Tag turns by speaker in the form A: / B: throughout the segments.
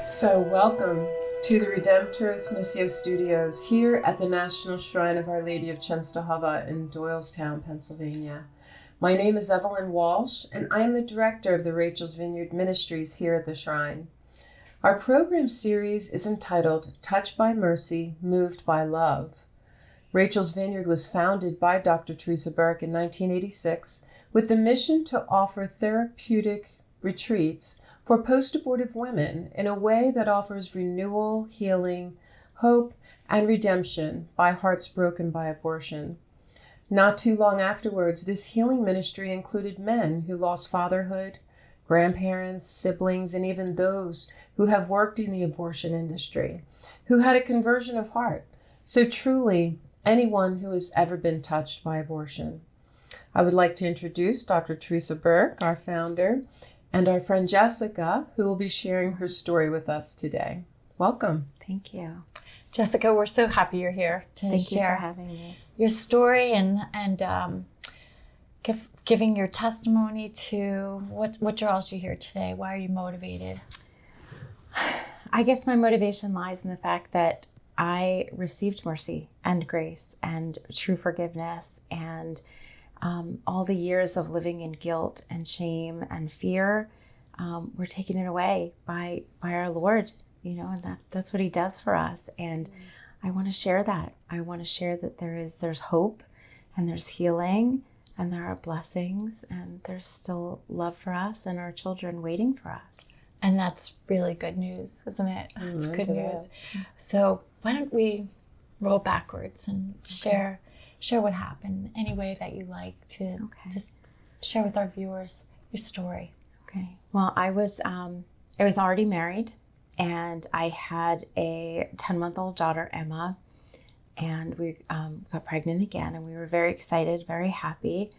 A: So welcome to the Redemptorist Missio Studios here at the National Shrine of Our Lady of Czestochowa in Doylestown, Pennsylvania. My name is Evelyn Walsh, and I am the director of the Rachel's Vineyard Ministries here at the shrine. Our program series is entitled Touched by Mercy, Moved by Love. Rachel's Vineyard was founded by Dr. Theresa Burke in 1986 with the mission to offer therapeutic retreats for post-abortive women in a way that offers renewal, healing, hope, and redemption by hearts broken by abortion. Not too long afterwards, this healing ministry included men who lost fatherhood, grandparents, siblings, and even those who have worked in the abortion industry, who had a conversion of heart. So truly, anyone who has ever been touched by abortion. I would like to introduce Dr. Theresa Burke, our founder, and our friend Jessica, who will be sharing her story with us today. Welcome.
B: Thank you. Jessica, we're so happy you're here to share
C: for having me.
B: Your story and giving your testimony to what draws you here today. Why are you motivated?
C: I guess my motivation lies in the fact that I received mercy and grace and true forgiveness, and all the years of living in guilt and shame and fear were taken away by our Lord, and that's what He does for us. And I want to share that. I want to share that there's hope, and there's healing, and there are blessings, and there's still love for us and our children waiting for us.
B: And that's really good news, isn't it? It's good news.
C: That.
B: So why don't we roll backwards and share what happened any way that you like to just share with our viewers your story.
C: Okay. Well, I was already married, and I had a 10-month-old daughter, Emma, and we got pregnant again, and we were very excited, very happy.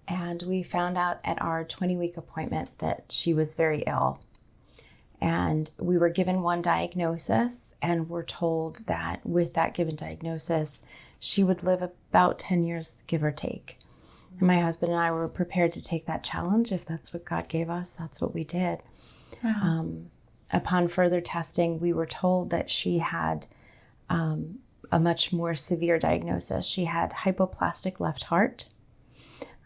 C: And we found out at our 20-week appointment that she was very ill. And we were given one diagnosis, and were told that with that given diagnosis, she would live about 10 years, give or take. And my husband and I were prepared to take that challenge. If that's what God gave us, that's what we did. Wow. Upon further testing, we were told that she had a much more severe diagnosis. She had hypoplastic left heart.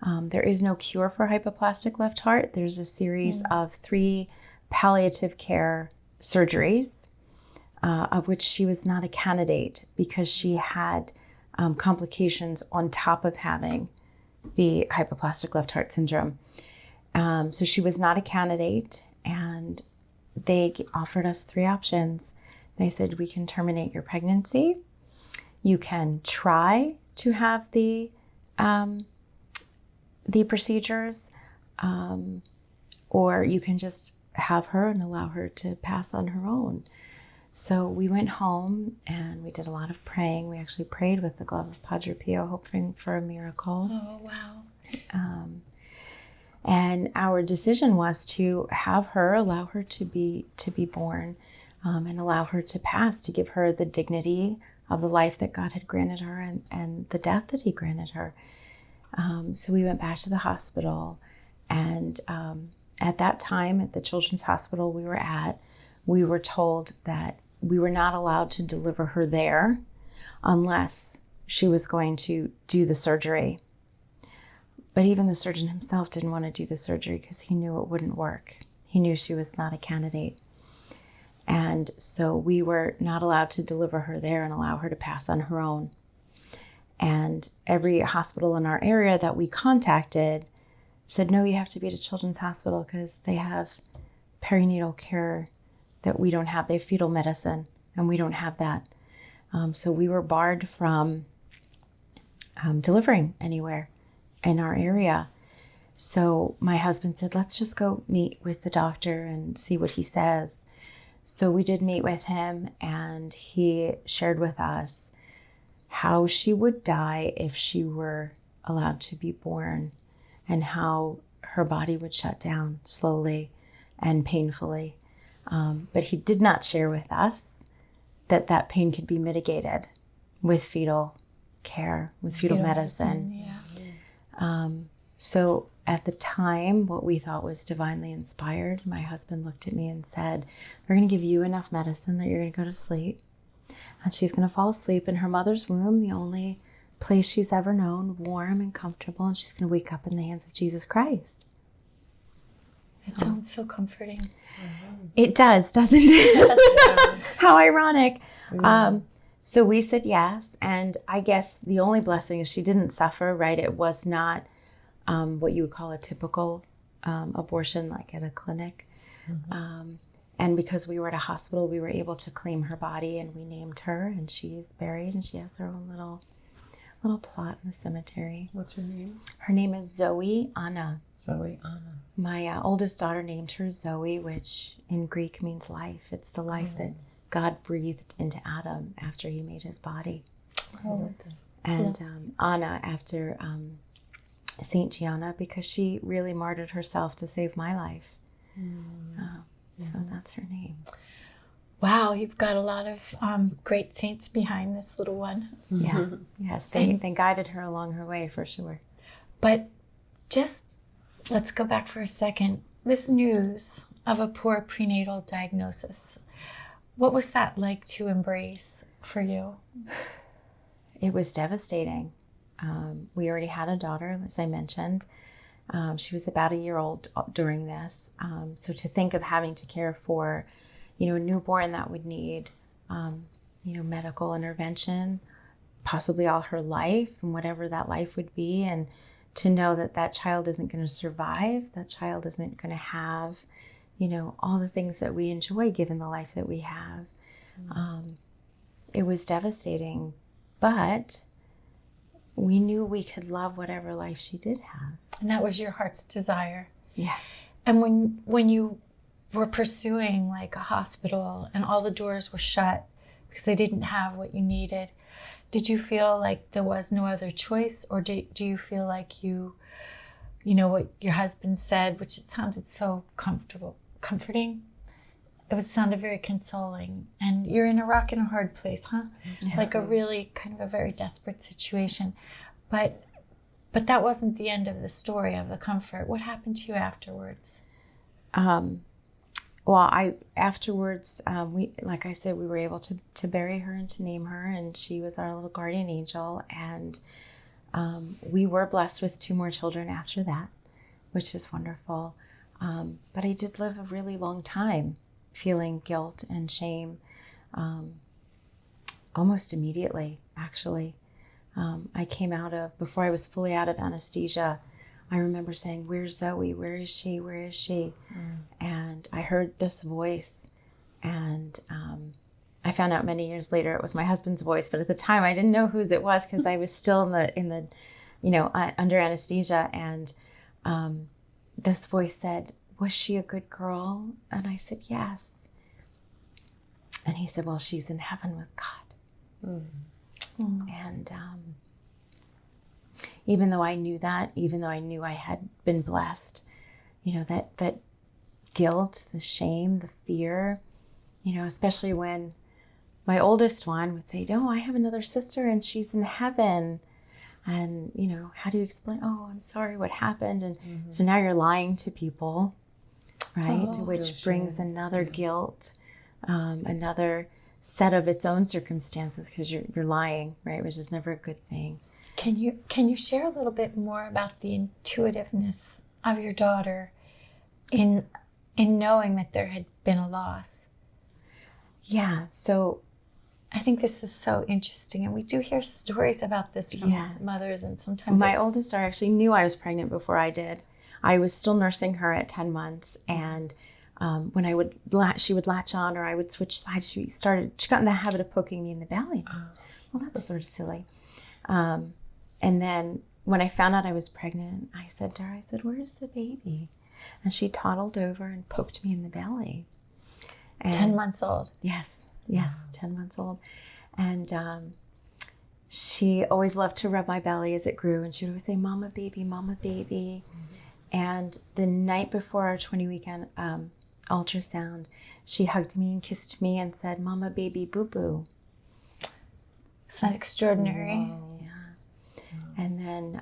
C: There is no cure for hypoplastic left heart. There's a series of 3 palliative care surgeries, of which she was not a candidate because she had complications on top of having the hypoplastic left heart syndrome. So she was not a candidate, and they offered us 3 options. They said, we can terminate your pregnancy. You can try to have the procedures, or you can just have her and allow her to pass on her own. So we went home and we did a lot of praying. We actually prayed with the glove of Padre Pio, hoping for a miracle.
B: Oh, wow.
C: And our decision was to have her, allow her to be born, and allow her to pass, to give her the dignity of the life that God had granted her and the death that He granted her. So we went back to the hospital, and at that time, at the children's hospital we were at, we were told that we were not allowed to deliver her there unless she was going to do the surgery. But even the surgeon himself didn't want to do the surgery because he knew it wouldn't work. He knew she was not a candidate. And so we were not allowed to deliver her there and allow her to pass on her own. And every hospital in our area that we contacted said, no, you have to be at a children's hospital because they have perinatal care that we don't have. They have fetal medicine, and we don't have that. So we were barred from delivering anywhere in our area. So my husband said, let's just go meet with the doctor and see what he says. So we did meet with him, and he shared with us how she would die if she were allowed to be born, and how her body would shut down slowly and painfully. But he did not share with us that pain could be mitigated with fetal care, with fetal medicine.
B: Yeah.
C: So at the time, what we thought was divinely inspired, my husband looked at me and said, they're going to give you enough medicine that you're going to go to sleep. And she's going to fall asleep in her mother's womb, the only place she's ever known, warm and comfortable, and she's going to wake up in the hands of Jesus Christ.
B: It sounds so comforting.
C: It does, doesn't it? How ironic. So we said yes, and I guess the only blessing is she didn't suffer, right? It was not what you would call a typical abortion, like at a clinic. And because we were at a hospital, we were able to claim her body, and we named her, and she's buried, and she has her own little plot in the cemetery.
A: What's her name?
C: Her name is Zoe Anna.
A: Zoe Anna.
C: My oldest daughter named her Zoe, which in Greek means life. It's the life that God breathed into Adam after he made his body. And Anna after Saint Gianna, because she really martyred herself to save my life. So that's her name.
B: Wow, you've got a lot of great saints behind this little one.
C: Yeah. Yes, they guided her along her way for sure.
B: But just let's go back for a second. This news of a poor prenatal diagnosis, what was that like to embrace for you?
C: It was devastating. We already had a daughter, as I mentioned. She was about a year old during this. So to think of having to care for, a newborn that would need, medical intervention, possibly all her life and whatever that life would be. And to know that that child isn't going to survive, that child isn't going to have, all the things that we enjoy given the life that we have. It was devastating, but we knew we could love whatever life she did have.
B: And that was your heart's desire.
C: Yes.
B: And when you were pursuing like a hospital and all the doors were shut because they didn't have what you needed, did you feel like there was no other choice? Or do you feel like what your husband said, which it sounded so comforting? It sounded very consoling. And you're in a rock and a hard place, huh?
C: Yeah.
B: Like a really kind of a very desperate situation. But that wasn't the end of the story of the comfort. What happened to you afterwards?
C: Afterwards, like I said, we were able to bury her and to name her, and she was our little guardian angel. And we were blessed with 2 more children after that, which was wonderful. But I did live a really long time feeling guilt and shame, almost immediately, actually. I came before I was fully out of anesthesia, I remember saying, "Where's Zoe? Where is she? Where is she?" And I heard this voice, and I found out many years later it was my husband's voice. But at the time, I didn't know whose it was because I was still in the under anesthesia. And this voice said, "Was she a good girl?" And I said, "Yes." And he said, "Well, she's in heaven with God." And even though I knew that, even though I knew I had been blessed, that guilt, the shame, the fear, especially when my oldest one would say, "No, I have another sister and she's in heaven." And, how do you explain? "Oh, I'm sorry, what happened?" And so now you're lying to people, right? Which brings another guilt, another set of its own circumstances because you're lying, right? Which is never a good thing.
B: Can you share a little bit more about the intuitiveness of your daughter in knowing that there had been a loss?
C: Yeah, so
B: I think this is so interesting, and we do hear stories about this from mothers, and sometimes
C: my oldest daughter actually knew I was pregnant before I did. I was still nursing her at 10 months, and when she would latch on, or I would switch sides, she got in the habit of poking me in the belly. Well, that's sort of silly. And then when I found out I was pregnant, I said to her, "Where's the baby?" And she toddled over and poked me in the belly. And
B: 10 months old.
C: Yes, 10 months old. And she always loved to rub my belly as it grew, and she would always say, "Mama, baby, Mama, baby." And the night before our 20-week ultrasound, she hugged me and kissed me and said, "Mama, baby, boo-boo."
B: Is that extraordinary?
C: Wow. Yeah. And then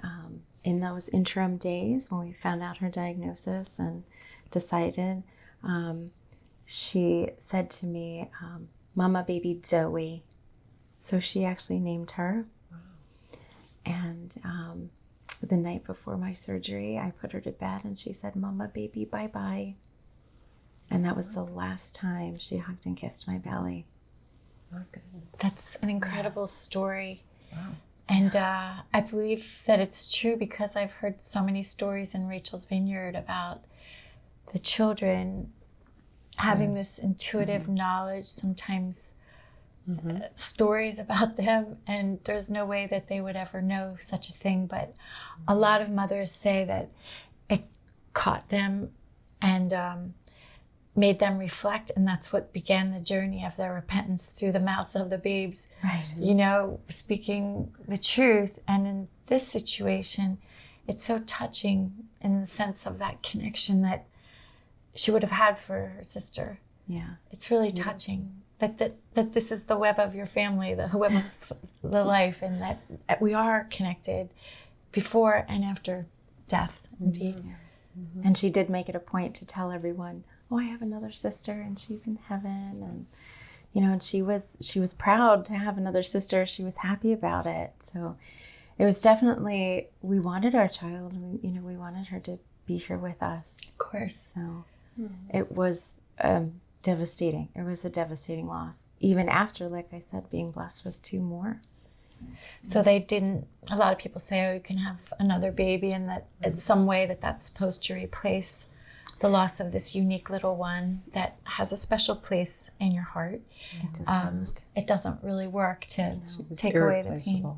C: in those interim days when we found out her diagnosis and decided, she said to me, Mama, baby Zoe. So she actually named her. Wow. And the night before my surgery, I put her to bed and she said, Mama, baby, bye-bye. And that was the last time she hugged and kissed my belly.
A: My goodness.
B: That's an incredible story.
A: Wow.
B: And I believe that it's true because I've heard so many stories in Rachel's Vineyard about the children having this intuitive knowledge, sometimes stories about them, and there's no way that they would ever know such a thing. But a lot of mothers say that it caught them and made them reflect, and that's what began the journey of their repentance through the mouths of the babes,
C: Right.
B: you know, speaking the truth. And in this situation, it's so touching in the sense of that connection that she would have had for her sister.
C: Yeah.
B: It's really touching that this is the web of your family, the web of the life, and that we are connected before and after death, indeed.
C: Mm-hmm. And she did make it a point to tell everyone, oh, I have another sister and she's in heaven. And, you know, and she was proud to have another sister. She was happy about it. So it was definitely, we wanted our child, we wanted her to be here with us.
B: Of course.
C: So it was devastating. It was a devastating loss. Even after, like I said, being blessed with 2 more.
B: So they didn't, a lot of people say, oh, you can have another baby, and that in some way that's supposed to replace the loss of this unique little one that has a special place in your heart. It doesn't really work to take away the pain.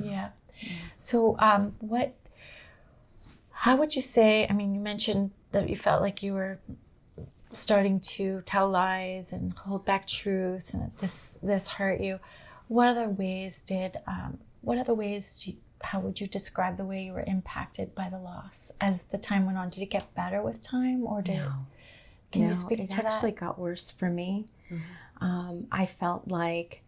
B: Yeah. Yes. So how would you say, I mean, you mentioned that you felt like you were starting to tell lies and hold back truth, and that this hurt you. What other ways how would you describe the way you were impacted by the loss as the time went on? Did it get better with time, or can you speak to that? It actually
C: got worse for me. Mm-hmm. I felt like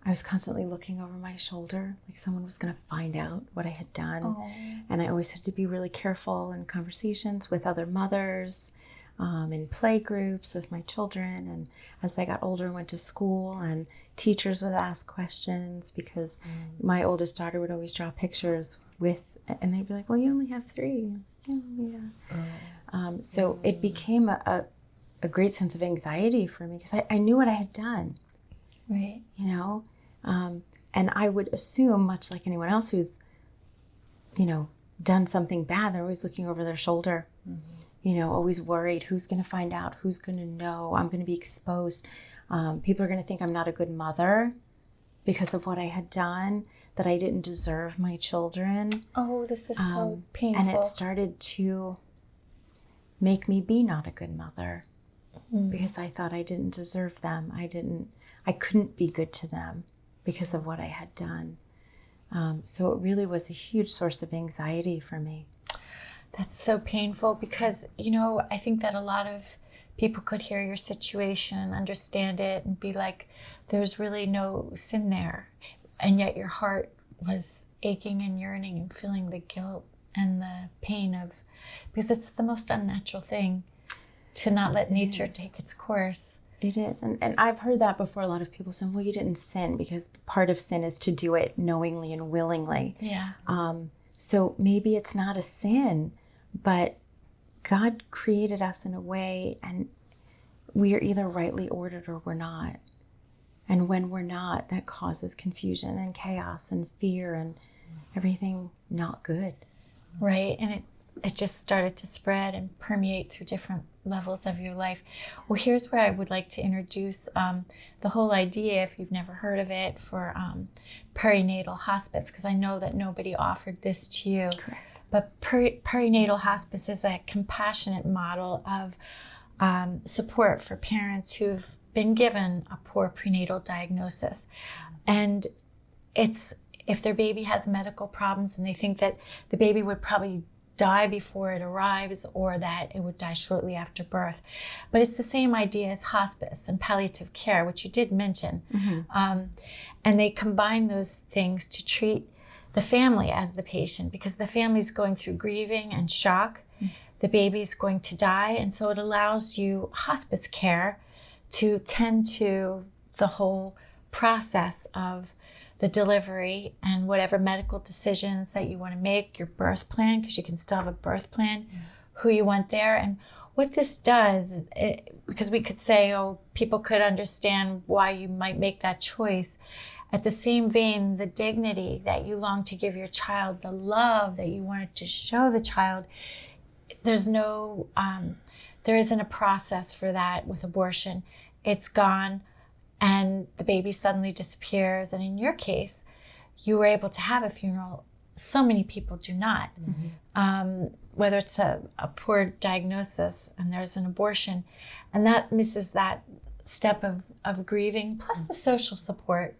C: I was constantly looking over my shoulder, like someone was going to find out what I had done. Oh. And I always had to be really careful in conversations with other mothers, in play groups with my children. And as I got older and went to school, and teachers would ask questions because my oldest daughter would always draw pictures and they'd be like, well, you only have 3. Oh, yeah. So it became a great sense of anxiety for me because I knew what I had done.
B: Right.
C: You know? And I would assume, much like anyone else who's, done something bad, they're always looking over their shoulder. Mm-hmm. Always worried, who's going to find out, who's going to know, I'm going to be exposed. People are going to think I'm not a good mother because of what I had done, that I didn't deserve my children.
B: Oh, this is so painful.
C: And it started to make me be not a good mother because I thought I didn't deserve them. I couldn't be good to them because of what I had done. So it really was a huge source of anxiety for me.
B: That's so painful because, I think that a lot of people could hear your situation and understand it and be like, there's really no sin there. And yet your heart was aching and yearning and feeling the guilt and the pain because it's the most unnatural thing to not let nature take its course.
C: It is. And I've heard that before. A lot of people saying, well, you didn't sin, because part of sin is to do it knowingly and willingly.
B: Yeah.
C: So maybe it's not a sin, but God created us in a way, and we are either rightly ordered or we're not. And when we're not, that causes confusion and chaos and fear and everything not good.
B: Right. And it just started to spread and permeate through different levels of your life. Well, here's where I would like to introduce the whole idea, if you've never heard of it, for perinatal hospice, because I know that nobody offered this to you.
C: Correct.
B: But perinatal hospice is a compassionate model of support for parents who've been given a poor prenatal diagnosis. And it's if their baby has medical problems and they think that the baby would probably die before it arrives, or that it would die shortly after birth. But it's the same idea as hospice and palliative care, which you did mention. Mm-hmm. And they combine those things to treat the family as the patient, because the family's going through grieving and shock. The baby's going to die. And so it allows you hospice care to tend to the whole process of the delivery and whatever medical decisions that you want to make, your birth plan, because you can still have a birth plan, who you want there. And what this does, because we could say, oh, people could understand why you might make that choice. At the same vein, the dignity that you long to give your child, the love that you wanted to show the child, there isn't a process for that with abortion. It's gone and the baby suddenly disappears. And in your case, you were able to have a funeral. So many people do not. Whether it's a poor diagnosis and there's an abortion, and that misses that step of grieving, plus the social support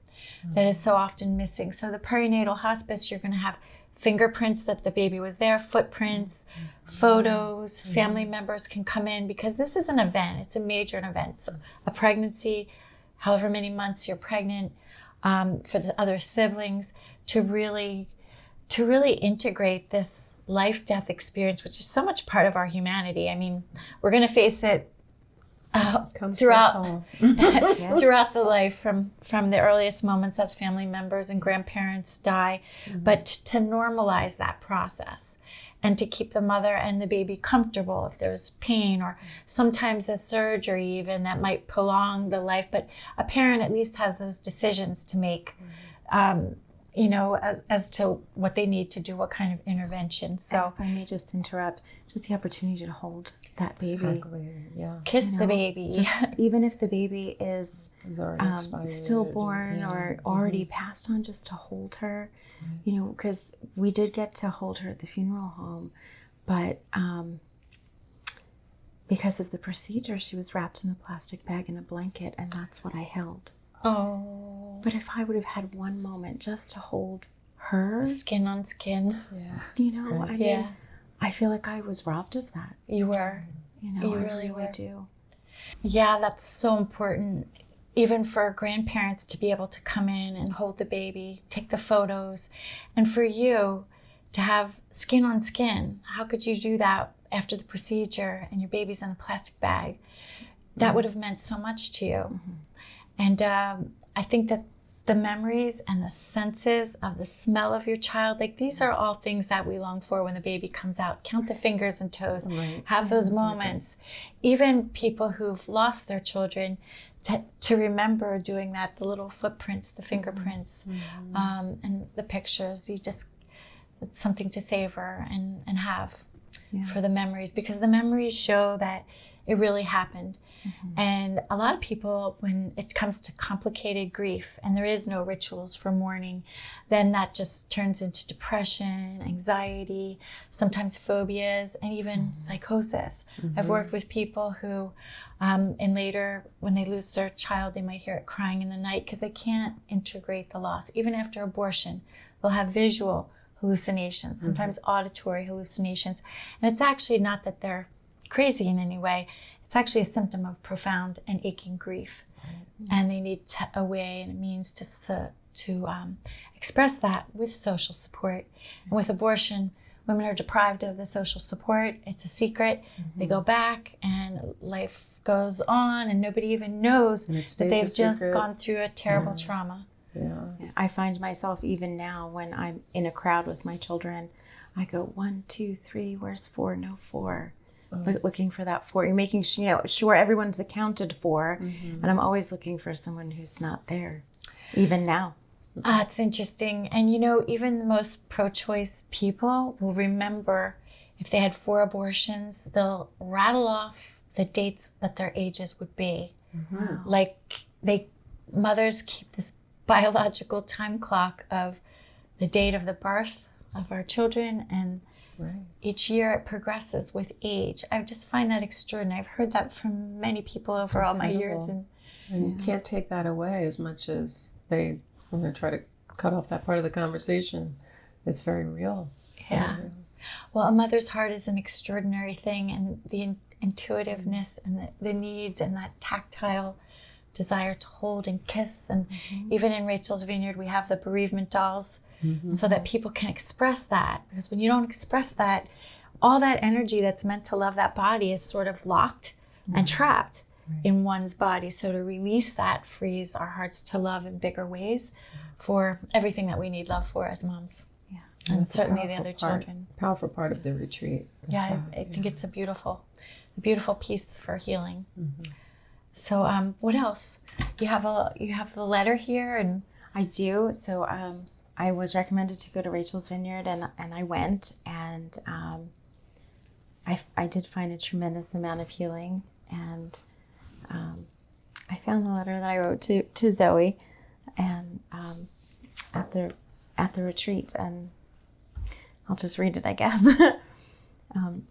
B: that is so often missing. So the perinatal hospice, you're going to have fingerprints that the baby was there, footprints, photos, family members can come in, because this is an event. It's a major event. So a pregnancy, however many months you're pregnant, for the other siblings, to really integrate this life-death experience, which is so much part of our humanity. I mean, we're going to face it throughout the life, from the earliest moments as family members and grandparents die, but to normalize that process and to keep the mother and the baby comfortable if there's pain, or sometimes a surgery even that might prolong the life, but a parent at least has those decisions to make, as to what they need to do, what kind of intervention. So
C: if I may just interrupt, just the opportunity to hold that baby.
A: Exactly. Yeah.
B: Kiss the baby.
C: Just, even if the baby is
A: already
C: stillborn or already passed on, just to hold her, because we did get to hold her at the funeral home, but because of the procedure, she was wrapped in a plastic bag in a blanket, and that's what I held.
B: Oh.
C: But if I would have had one moment just to hold her,
B: skin on skin,
C: I feel like I was robbed of that.
B: You were.
C: You
B: I
C: really do.
B: Yeah, that's so important. Even for grandparents to be able to come in and hold the baby, take the photos, and for you to have skin on skin. How could you do that after the procedure and your baby's in a plastic bag? That would have meant so much to you. And I think that the memories and the senses of the smell of your child, like these are all things that we long for when the baby comes out. Count the fingers and toes, have those moments. Even people who've lost their children, to remember doing that, the little footprints, the fingerprints, and the pictures, it's something to savor and have for the memories, because the memories show that it really happened. And a lot of people, when it comes to complicated grief and there is no rituals for mourning, then that just turns into depression, anxiety, sometimes phobias, and even psychosis. I've worked with people who, and later when they lose their child, they might hear it crying in the night because they can't integrate the loss. Even after abortion, they'll have visual hallucinations, sometimes auditory hallucinations. And it's actually not that they're crazy in any way. It's actually a symptom of profound and aching grief. And they need a way and a means to express that with social support. And with abortion, women are deprived of the social support. It's a secret. They go back and life goes on and nobody even knows that they've just gone through a terrible trauma.
C: I find myself even now when I'm in a crowd with my children, I go 1, 2, 3, where's 4? No 4. Looking for that 4. You're making sure everyone's accounted for, and I'm always looking for someone who's not there, even now.
B: It's interesting. And even the most pro-choice people will remember if they had 4 abortions, they'll rattle off the dates that their ages would be. Like mothers keep this biological time clock of the date of the birth of our children, and each year it progresses with age. I just find that extraordinary. I've heard that from many people over all my years. And
A: you can't take that away as much as they try to cut off that part of the conversation. It's very real.
B: Yeah.
A: Very real.
B: Well, a mother's heart is an extraordinary thing, and the intuitiveness and the needs and that tactile desire to hold and kiss. And even in Rachel's Vineyard, we have the bereavement dolls so that people can express that. Because when you don't express that, all that energy that's meant to love that body is sort of locked and trapped in one's body. So to release that frees our hearts to love in bigger ways for everything that we need love for as moms. Yeah. And certainly the other children.
A: Powerful part of the retreat.
B: Yeah, I think it's a beautiful piece for healing. So what else? You have the letter here, and
C: I do. So I was recommended to go to Rachel's Vineyard, and I went, and I did find a tremendous amount of healing, and I found the letter that I wrote to Zoe, and at the retreat, and I'll just read it, I guess.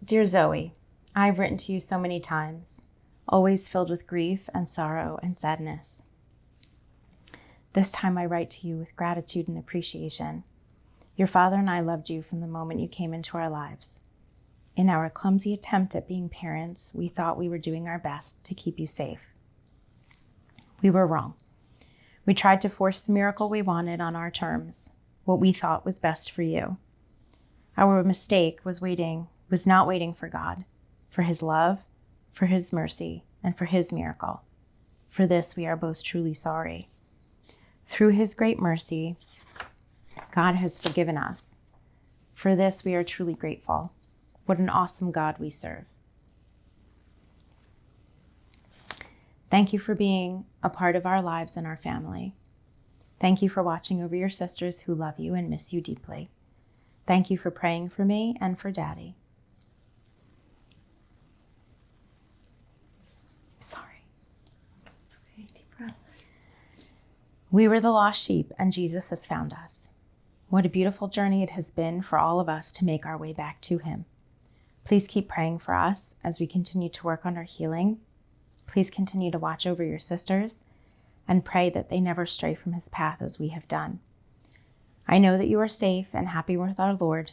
C: Dear Zoe, I've written to you so many times, always filled with grief and sorrow and sadness. This time I write to you with gratitude and appreciation. Your father and I loved you from the moment you came into our lives. In our clumsy attempt at being parents, we thought we were doing our best to keep you safe. We were wrong. We tried to force the miracle we wanted on our terms, what we thought was best for you. Our mistake was not waiting for God, for his love, for his mercy, and for his miracle. For this, we are both truly sorry. Through his great mercy, God has forgiven us. For this, we are truly grateful. What an awesome God we serve. Thank you for being a part of our lives and our family. Thank you for watching over your sisters who love you and miss you deeply. Thank you for praying for me and for Daddy. Sorry. It's okay. Deep breath. We were the lost sheep, and Jesus has found us. What a beautiful journey it has been for all of us to make our way back to him. Please keep praying for us as we continue to work on our healing. Please continue to watch over your sisters and pray that they never stray from his path as we have done. I know that you are safe and happy with our Lord.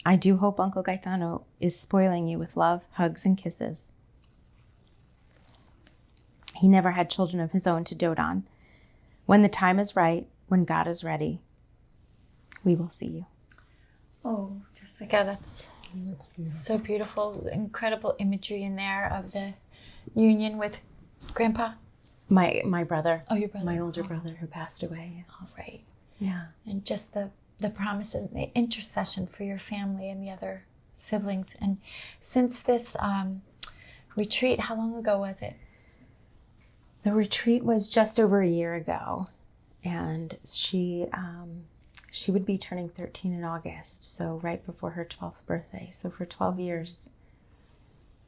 C: I do hope Uncle Gaetano is spoiling you with love, hugs, and kisses. He never had children of his own to dote on. When the time is right, when God is ready, we will see you.
B: Oh, Jessica, that's beautiful. So beautiful. Incredible imagery in there of the union with Grandpa.
C: My brother.
B: Oh, your brother.
C: My older brother who passed away. Yes.
B: Oh, right.
C: Yeah.
B: And just the promise and the intercession for your family and the other siblings. And since this retreat, how long ago was it?
C: The retreat was just over a year ago, and she would be turning 13 in August, so right before her 12th birthday. So for 12 years.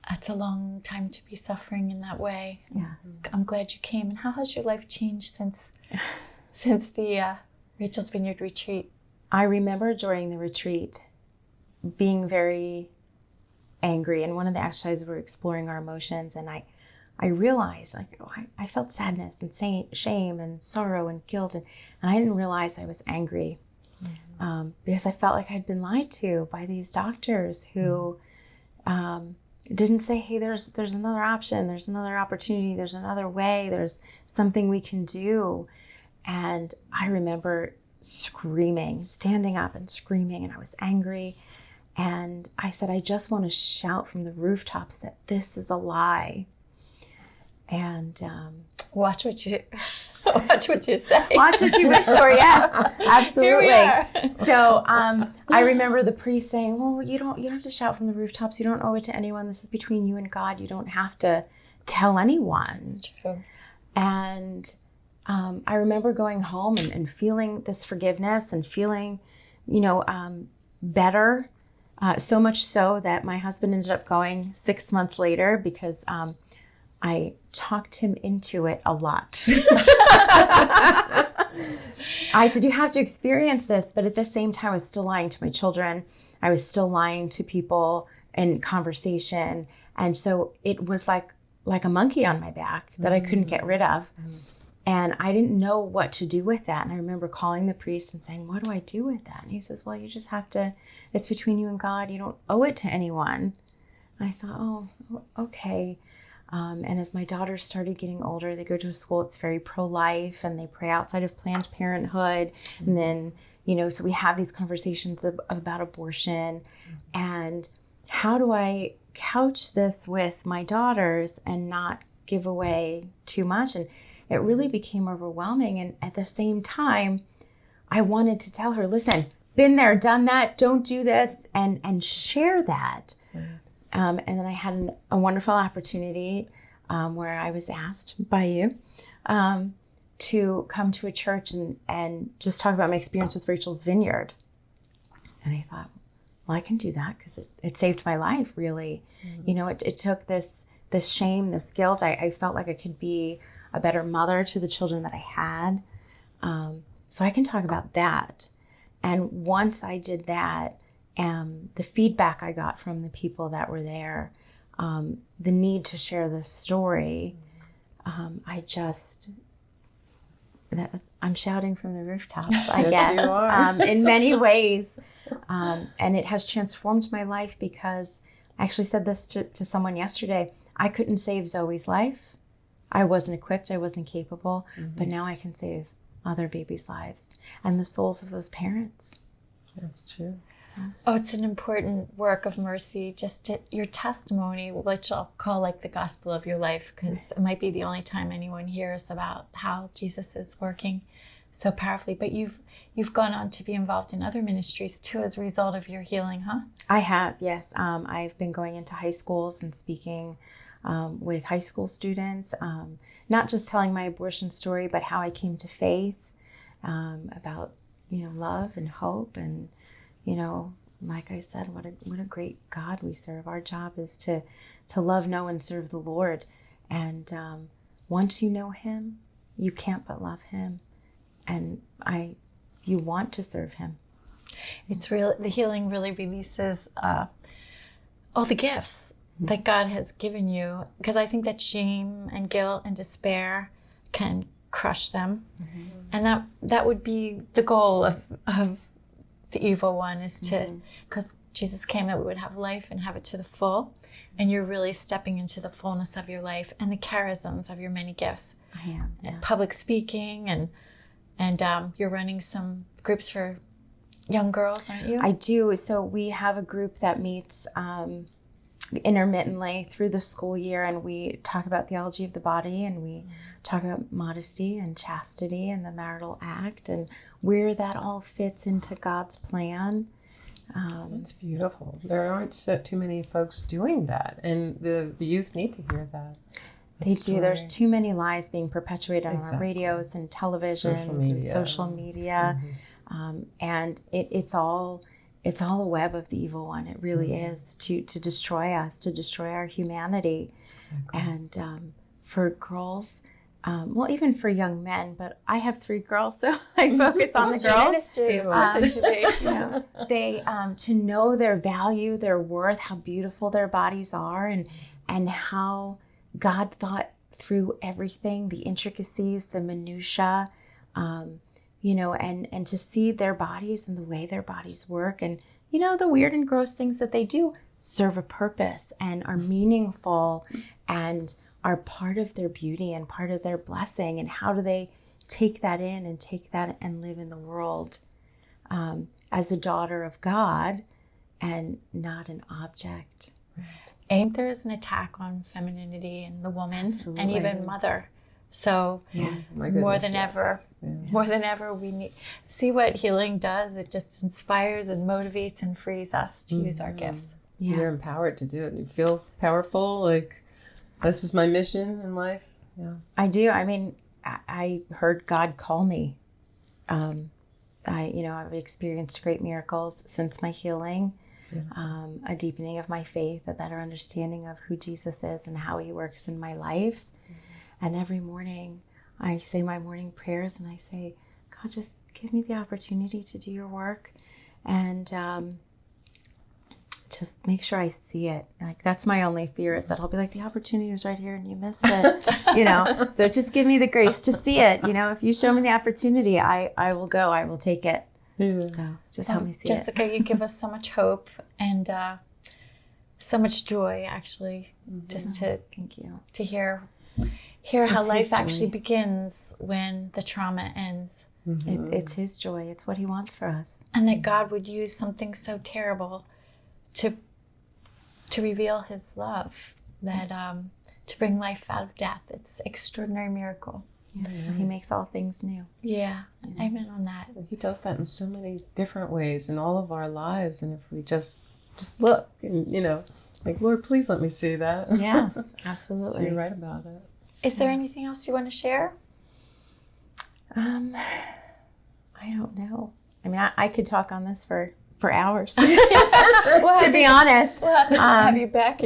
B: That's a long time to be suffering in that way.
C: Yes.
B: I'm glad you came. And how has your life changed since the Rachel's Vineyard retreat?
C: I remember during the retreat being very angry, and one of the exercises we were exploring our emotions, and I realized, I felt sadness and shame and sorrow and guilt, and I didn't realize I was angry because I felt like I'd been lied to by these doctors who didn't say, hey, there's another option, there's another opportunity, there's another way, there's something we can do. And I remember screaming, standing up and screaming, and I was angry. And I said, I just want to shout from the rooftops that this is a lie. And
B: watch what you say. Watch what
C: you wish for. Yes, absolutely. So I remember the priest saying, "Well, you don't have to shout from the rooftops. You don't owe it to anyone. This is between you and God. You don't have to tell anyone."
B: That's true.
C: And I remember going home and feeling this forgiveness and feeling, better. So much so that my husband ended up going 6 months later because I talked him into it a lot. I said, you have to experience this, but at the same time, I was still lying to my children. I was still lying to people in conversation. And so it was like a monkey on my back that I couldn't get rid of. And I didn't know what to do with that. And I remember calling the priest and saying, what do I do with that? And he says, well, you just have to, it's between you and God. You don't owe it to anyone. I thought, oh, okay. And as my daughters started getting older, they go to a school that's very pro-life, and they pray outside of Planned Parenthood. And then, so we have these conversations about abortion. And how do I couch this with my daughters and not give away too much? And it really became overwhelming. And at the same time, I wanted to tell her, listen, been there, done that, don't do this, and share that. And then I had a wonderful opportunity where I was asked by you to come to a church and just talk about my experience with Rachel's Vineyard. And I thought, well, I can do that because it saved my life, really. It took this shame, this guilt. I felt like I could be a better mother to the children that I had. So I can talk about that. And once I did that, the feedback I got from the people that were there, the need to share this story, I'm shouting from the rooftops, I guess,
A: you are.
C: in many ways. And it has transformed my life because I actually said this to someone yesterday. I couldn't save Zoe's life. I wasn't equipped. I wasn't capable. But now I can save other babies' lives and the souls of those parents.
A: That's true.
B: Oh, it's an important work of mercy. Your testimony, which I'll call like the gospel of your life, because it might be the only time anyone hears about how Jesus is working so powerfully. But you've gone on to be involved in other ministries too as a result of your healing, huh?
C: I have, yes. I've been going into high schools and speaking with high school students, not just telling my abortion story, but how I came to faith, about love and hope, and like I said, what a great God we serve. Our job is to love, know, and serve the Lord. And once you know Him, you can't but love Him, and you want to serve Him.
B: It's real. The healing really releases all the gifts that God has given you, because I think that shame and guilt and despair can crush them, and that would be the goal of the evil one, is to, because Jesus came that we would have life and have it to the full, and you're really stepping into the fullness of your life and the charisms of your many gifts.
C: I am, yeah.
B: Public speaking, and you're running some groups for young girls, aren't you?
C: I do. So we have a group that meets intermittently through the school year, and we talk about theology of the body, and we talk about modesty and chastity and the marital act and where that all fits into God's plan.
A: That's beautiful. There aren't too many folks doing that, and the youth need to hear that.
C: They do. There's too many lies being perpetuated on our radios and televisions and social media. And it's all a web of the evil one. It really is to destroy us, to destroy our humanity. Exactly. And for girls, well, even for young men, but I have 3 girls, so I focus on the girls. They to know their value, their worth, how beautiful their bodies are, and how God thought through everything, the intricacies, the minutia, and to see their bodies and the way their bodies work, and the weird and gross things that they do serve a purpose and are meaningful and are part of their beauty and part of their blessing. And how do they take that in and take that and live in the world as a daughter of God and not an object?
B: And there's an attack on femininity and the woman. Absolutely. And even mother. So more than ever, we need see what healing does. It just inspires and motivates and frees us to use our gifts.
A: Yes. You're empowered to do it. You feel powerful, like this is my mission in life. Yeah,
C: I do. I mean, I heard God call me. I've experienced great miracles since my healing. Yeah. A deepening of my faith, a better understanding of who Jesus is and how He works in my life. And every morning I say my morning prayers and I say, God, just give me the opportunity to do your work, and just make sure I see it. Like, that's my only fear, is that I'll be like, the opportunity was right here and you missed it, So just give me the grace to see it. If you show me the opportunity, I will go, I will take it. Yeah. So just help me see
B: Jessica, you give us so much hope, and so much joy, actually, just to
C: Thank you.
B: to hear how
A: It's
B: life
A: his
B: actually
A: joy.
B: begins when the trauma ends,
C: It's his joy. It's what he wants for us.
B: and that God would use something so terrible to reveal his love, that to bring life out of death. It's an extraordinary miracle.
C: He makes all things new.
B: Yeah, amen on that.
A: He does that in so many different ways in all of our lives, and if we just look, and, like, Lord, please let me see that.
C: Yes,
A: So
C: absolutely.
A: you're right about it.
B: Is there anything else you want to share?
C: I don't know. I mean, I could talk on this for hours,
B: We'll
C: to
B: have
C: be honest.
B: We'll have to have you back.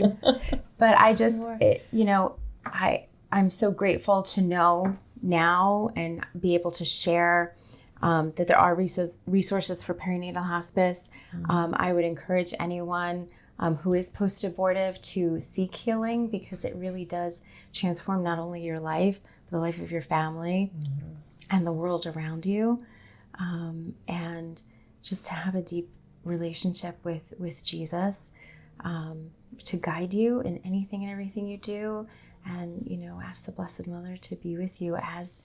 C: But I just,
B: More.
C: I'm so grateful to know now and be able to share that there are resources for perinatal hospice. I would encourage anyone who is post-abortive to seek healing, because it really does transform not only your life, but the life of your family and the world around you. And just to have a deep relationship with Jesus, to guide you in anything and everything you do. And, ask the Blessed Mother to be with you as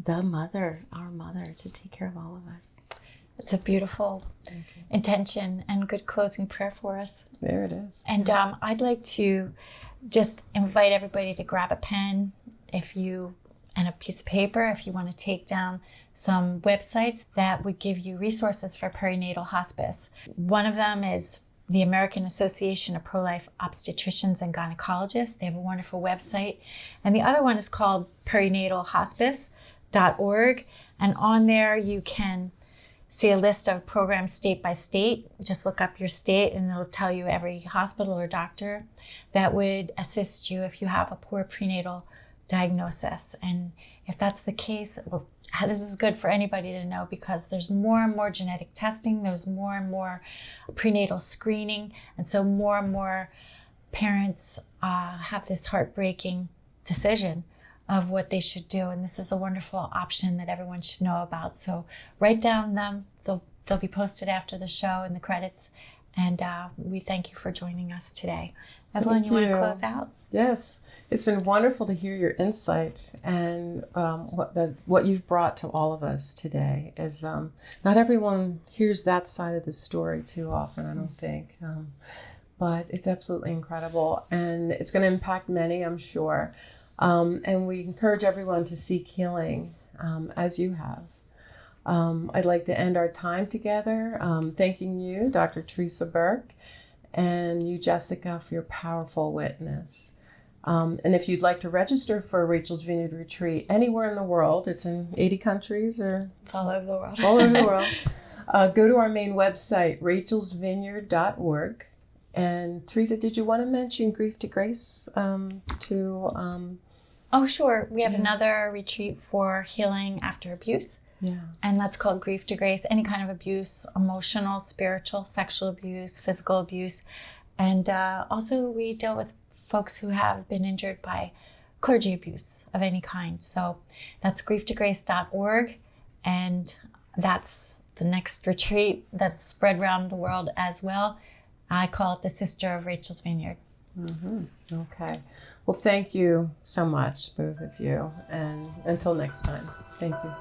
C: the mother, our mother, to take care of all of us.
B: It's a beautiful intention and good closing prayer for us.
A: There it is.
B: And I'd like to just invite everybody to grab a pen and a piece of paper if you want to take down some websites that would give you resources for perinatal hospice. One of them is the American Association of Pro-Life Obstetricians and Gynecologists. They have a wonderful website. And the other one is called perinatalhospice.org. And on there you can see a list of programs state by state. Just look up your state and it'll tell you every hospital or doctor that would assist you if you have a poor prenatal diagnosis. And if that's the case, well, this is good for anybody to know, because there's more and more genetic testing, there's more and more prenatal screening, and so more and more parents have this heartbreaking decision of what they should do, and this is a wonderful option that everyone should know about. So write down them. They'll be posted after the show in the credits, and we thank you for joining us today. Evelyn, you want to close out?
A: Yes. It's been wonderful to hear your insight, and what you've brought to all of us today is not everyone hears that side of the story too often, I don't think, but it's absolutely incredible, and it's going to impact many, I'm sure, and we encourage everyone to seek healing as you have. I'd like to end our time together thanking you, Dr. Theresa Burke, and you, Jessica, for your powerful witness. And if you'd like to register for Rachel's Vineyard Retreat anywhere in the world, it's in 80 countries, or
B: It's all over the world.
A: all over the world, go to our main website, rachelsvineyard.org. And Theresa, did you want to mention Grief to Grace
B: Oh, sure. We have another retreat for healing after abuse.
A: Yeah.
B: And that's called Grief to Grace. Any kind of abuse, emotional, spiritual, sexual abuse, physical abuse. And also we deal with folks who have been injured by clergy abuse of any kind. So that's grieftograced.org. And that's the next retreat that's spread around the world as well. I call it the Sister of Rachel's Vineyard.
A: Okay. Well, thank you so much, both of you. And until next time, thank you.